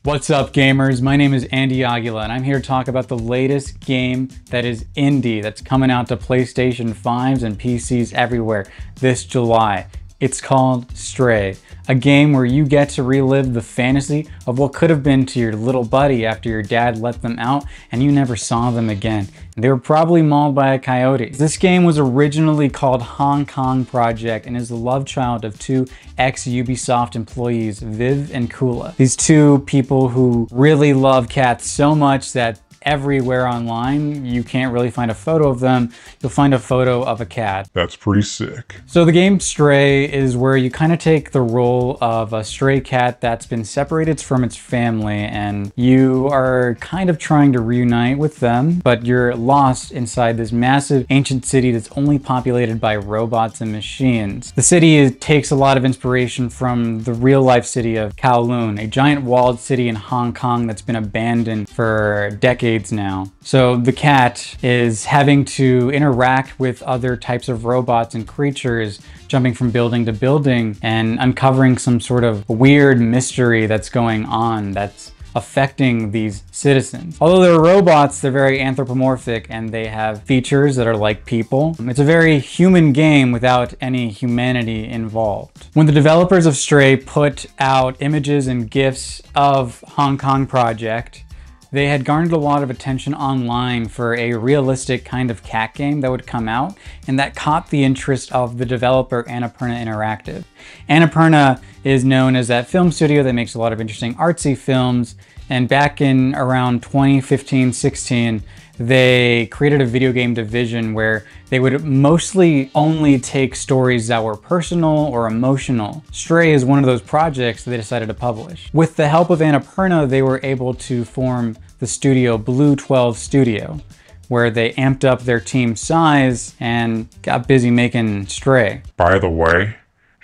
What's up, gamers? My name is Andy Aguila, and I'm here to talk about the latest game that is indie that's coming out to PlayStation 5s and PCs everywhere this July. It's called Stray, a game where you get to relive the fantasy of what could have been to your little buddy after your dad let them out and you never saw them again. They were probably mauled by a coyote. This game was originally called Hong Kong Project and is the love child of two ex-Ubisoft employees, Viv and Kula. These two people who really love cats so much that everywhere online, you can't really find a photo of them. You'll find a photo of a cat. That's pretty sick. So the game Stray is where you kind of take the role of a stray cat that's been separated from its family, and you are kind of trying to reunite with them, but you're lost inside this massive ancient city that's only populated by robots and machines. The city takes a lot of inspiration from the real-life city of Kowloon, a giant walled city in Hong Kong that's been abandoned for decades now. So the cat is having to interact with other types of robots and creatures, jumping from building to building and uncovering some sort of weird mystery that's going on that's affecting these citizens. Although they're robots, they're very anthropomorphic and they have features that are like people. It's a very human game without any humanity involved. When the developers of Stray put out images and GIFs of Hong Kong Project, they had garnered a lot of attention online for a realistic kind of cat game that would come out, and that caught the interest of the developer Annapurna Interactive. Annapurna is known as that film studio that makes a lot of interesting artsy films, and back in around 2015-16, they created a video game division where they would mostly only take stories that were personal or emotional. Stray is one of those projects that they decided to publish. With the help of Annapurna, they were able to form the studio BlueTwelve Studio, where they amped up their team size and got busy making Stray. By the way,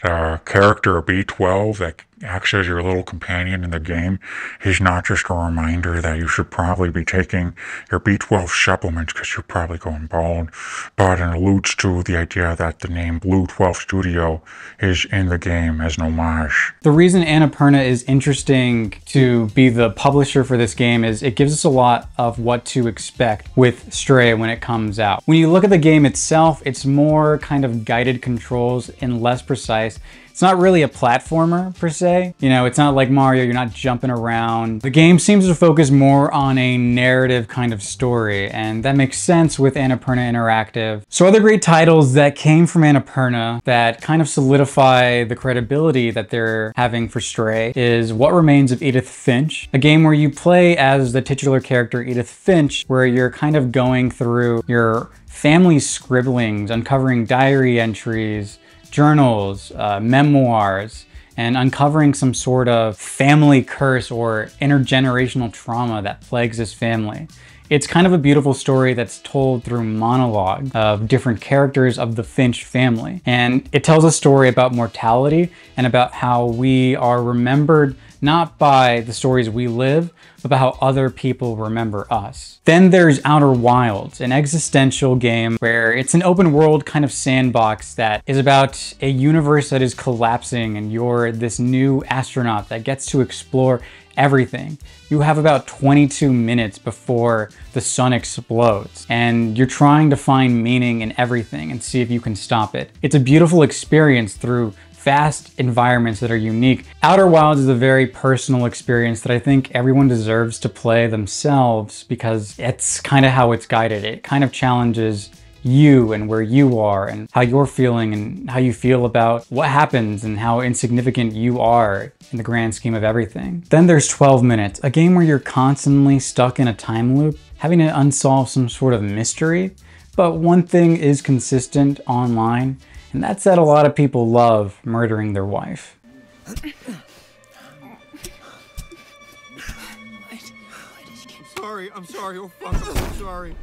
the character B12 that acts as your little companion in the game, he's not just a reminder that you should probably be taking your B12 supplements because you're probably going bald, but it alludes to the idea that the name BlueTwelve Studio is in the game as an homage. The reason Annapurna is interesting to be the publisher for this game is it gives us a lot of what to expect with Stray when it comes out. When you look at the game itself, it's more kind of guided controls and less precise. It's not really a platformer per se. You know, it's not like Mario, you're not jumping around. The game seems to focus more on a narrative kind of story, and that makes sense with Annapurna Interactive. So other great titles that came from Annapurna that kind of solidify the credibility that they're having for Stray is What Remains of Edith Finch, a game where you play as the titular character Edith Finch, where you're kind of going through your family's scribblings, uncovering diary entries, journals, memoirs, and uncovering some sort of family curse or intergenerational trauma that plagues this family. It's kind of a beautiful story that's told through monologue of different characters of the Finch family. And it tells a story about mortality and about how we are remembered not by the stories we live, but about how other people remember us. Then there's Outer Wilds, an existential game where it's an open world kind of sandbox that is about a universe that is collapsing and you're this new astronaut that gets to explore everything. You have about 22 minutes before the sun explodes, and you're trying to find meaning in everything and see if you can stop it. It's a beautiful experience through vast environments that are unique. Outer Wilds is a very personal experience that I think everyone deserves to play themselves because it's kind of how it's guided. It kind of challenges you and where you are and how you're feeling and how you feel about what happens and how insignificant you are in the grand scheme of everything. Then there's 12 Minutes, a game where you're constantly stuck in a time loop, having to unsolve some sort of mystery. But one thing is consistent online, and that's that a lot of people love murdering their wife. I'm sorry, oh fuck, I'm sorry.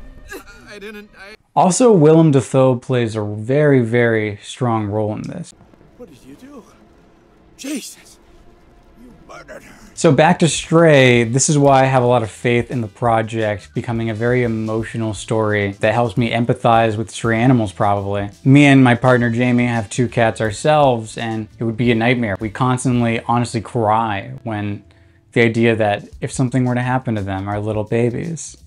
Also, Willem Dafoe plays a very, very strong role in this. What did you do? Jesus, you murdered her. So back to Stray, this is why I have a lot of faith in the project becoming a very emotional story that helps me empathize with stray animals probably. Me and my partner Jamie have 2 cats ourselves, and it would be a nightmare. We constantly honestly cry when The idea that if something were to happen to them, our little babies.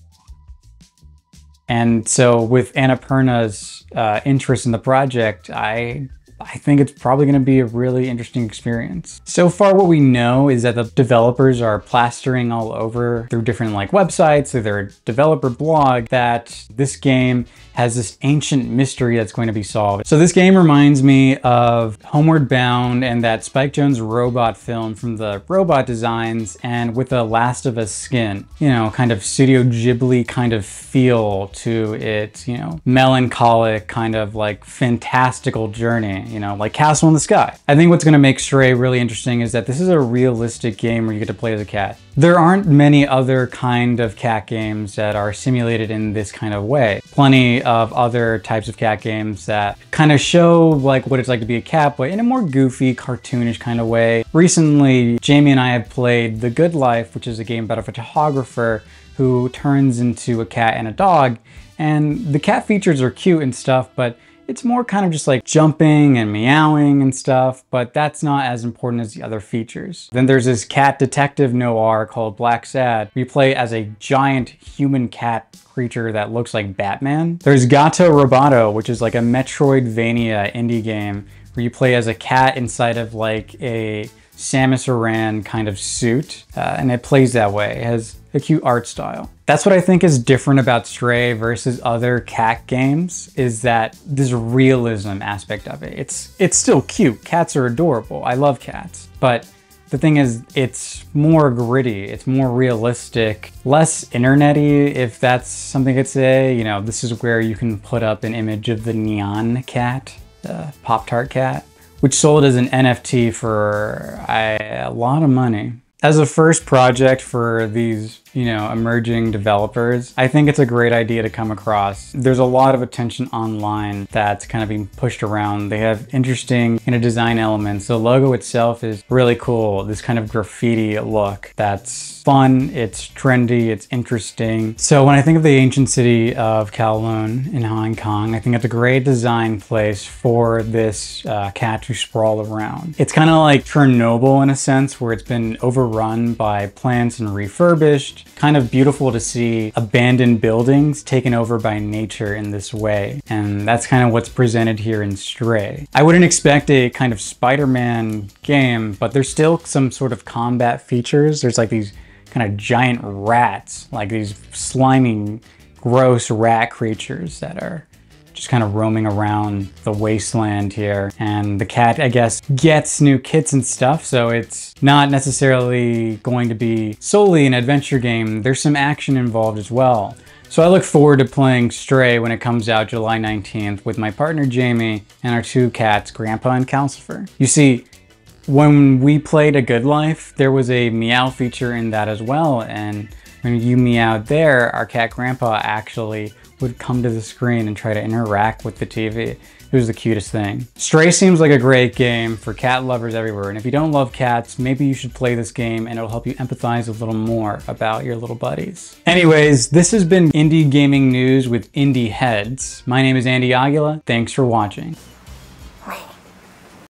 And so with Annapurna's interest in the project, I think it's probably going to be a really interesting experience. So far what we know is that the developers are plastering all over through different like websites, through their developer blog, that this game has this ancient mystery that's going to be solved. So this game reminds me of Homeward Bound and that Spike Jonze robot film from the Robot Designs, and with a Last of Us skin. You know, kind of Studio Ghibli kind of feel to its, you know, melancholic kind of like fantastical journey, you know, like Castle in the Sky. I think what's gonna make Stray really interesting is that this is a realistic game where you get to play as a cat. There aren't many other kind of cat games that are simulated in this kind of way. Plenty of other types of cat games that kind of show like what it's like to be a cat, but in a more goofy, cartoonish kind of way. Recently, Jamie and I have played The Good Life, which is a game about a photographer who turns into a cat and a dog. And the cat features are cute and stuff, but it's more kind of just like jumping and meowing and stuff, but that's not as important as the other features. Then there's this cat detective noir called Black Sad. We play as a giant human cat creature that looks like Batman. There's Gato Roboto, which is like a Metroidvania indie game where you play as a cat inside of like a Samus Aran kind of suit, and it plays that way. It has a cute art style. That's what I think is different about Stray versus other cat games, is that this realism aspect of it. It's still cute. Cats are adorable. I love cats. But the thing is, it's more gritty, it's more realistic, less internet-y, if that's something I could say. You know, this is where you can put up an image of the neon cat, the Pop-Tart cat, which sold as an NFT for a lot of money. As a first project for these, you know, emerging developers, I think it's a great idea to come across. There's a lot of attention online that's kind of being pushed around. They have interesting, you know, design elements. The logo itself is really cool. This kind of graffiti look that's fun, it's trendy, it's interesting. So when I think of the ancient city of Kowloon in Hong Kong, I think it's a great design place for this cat to sprawl around. It's kind of like Chernobyl in a sense, where it's been overrun by plants and refurbished. Kind of beautiful to see abandoned buildings taken over by nature in this way. And that's kind of what's presented here in Stray. I wouldn't expect a kind of Spider-Man game, but there's still some sort of combat features. There's like these kind of giant rats, like these slimy, gross rat creatures that are just kind of roaming around the wasteland here. And the cat, I guess, gets new kits and stuff, so it's not necessarily going to be solely an adventure game. There's some action involved as well. So I look forward to playing Stray when it comes out July 19th with my partner Jamie and our two cats, Grandpa and Calcifer. You see, when we played A Good Life, there was a meow feature in that as well, and when you meowed there, our cat Grandpa actually would come to the screen and try to interact with the TV. It was the cutest thing. Stray seems like a great game for cat lovers everywhere, and if you don't love cats, maybe you should play this game and it'll help you empathize a little more about your little buddies. Anyways, this has been Indie Gaming News with Indie Heads. My name is Andy Aguila. Thanks for watching.